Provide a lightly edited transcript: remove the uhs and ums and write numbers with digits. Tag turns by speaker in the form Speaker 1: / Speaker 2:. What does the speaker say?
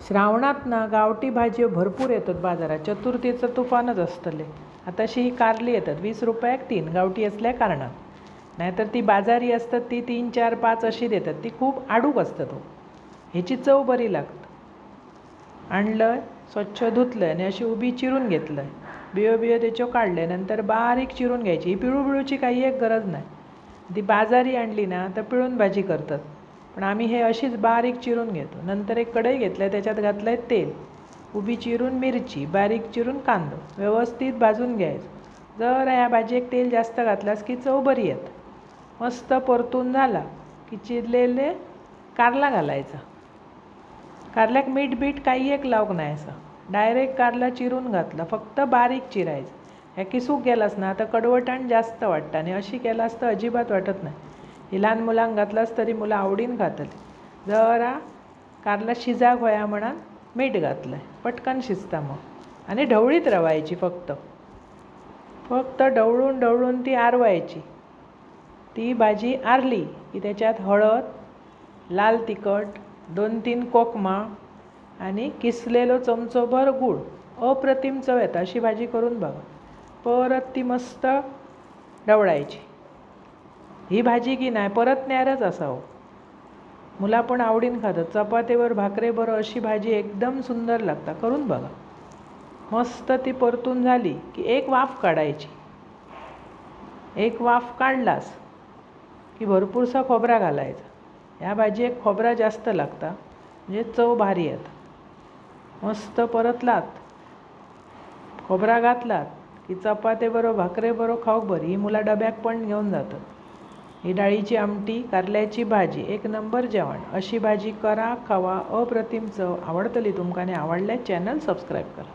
Speaker 1: श्रावणात ना गावठी भाज्यो भरपूर येतात बाजारात. चतुर्थीचं तुफानच असतले. आताशी ही कारली येतात 20 रुपयाक 3 गावठी असल्या कारणात. नाहीतर ती बाजारी असतात ती 3, 4, 5 अशी देतात. ती खूप आडूक असतात हो. ह्याची चव बरी लागतं. आणलं, स्वच्छ धुतलं आणि अशी उभी चिरून घेतलं. बियो बियो त्याच्या काढले, नंतर बारीक चिरून घ्यायची. ही पिळू पिळूची काही एक गरज नाही. ती बाजारी आणली ना तर पिळून भाजी करतात, पण आम्ही हे अशीच बारीक चिरून घेतो. नंतर एक कढई घेतलं, त्याच्यात घातलं आहे तेल, उभी चिरून मिरची, बारीक चिरून कांदो व्यवस्थित भाजून घ्यायचं. जर ह्या भाजीक तेल जास्त घातलास की चव बरी येत. मस्त परतून झाला की चिरलेले कारला घालायचा. कारल्याक मीठ बीठ काही एक लावक नाही. असं डायरेक्ट कारला चिरून घातला, फक्त बारीक चिरायचं. ह्या किसूक गेलास ना तर कडवटाण जास्त वाटतं, आणि अशी केलास तर अजिबात वाटत नाही. ही लहान मुलांक घातलास तरी मुलं आवडीन खातली. जरा कारला शिजाक होया म्हणून मीठ घातलं आहे, पटकन शिजता मग. आणि ढवळीत रवायची, फक्त ढवळून ढवळून ती आरवायची. ती भाजी आरली की त्याच्यात हळद, लाल तिखट, 2-3 कोकमा आणि किसलेलो चमचोभर गूळ. अप्रतिम चव येतं. अशी भाजी करून बघा. परत ती मस्त ढवळायची. ही भाजी की नाही परत न्यारच असावं. मुला पण आवडीन खातात. चपातीवर भाकरेबरोबर अशी भाजी एकदम सुंदर लागता. करून बघा. मस्त ती परतून झाली की एक वाफ काढायची. एक वाफ काढलास की भरपूरसा खोबरा घालायचा. ह्या भाजीक खोबरा जास्त लागता, म्हणजे चव भारी येतं. मस्त परतलात, खोबरा घातलात की चपातीबरोबर भाकरेबरोबर खाऊक बरी. ही मुला डब्याक पण घेऊन जातात. ही डाळीची आमटी, कारल्याची भाजी, एक नंबर जेवण. अशी भाजी करा, खावा. अप्रतिम चव. आवडतली तुमका आणि आवडल्यास चॅनल सबस्क्राईब करा.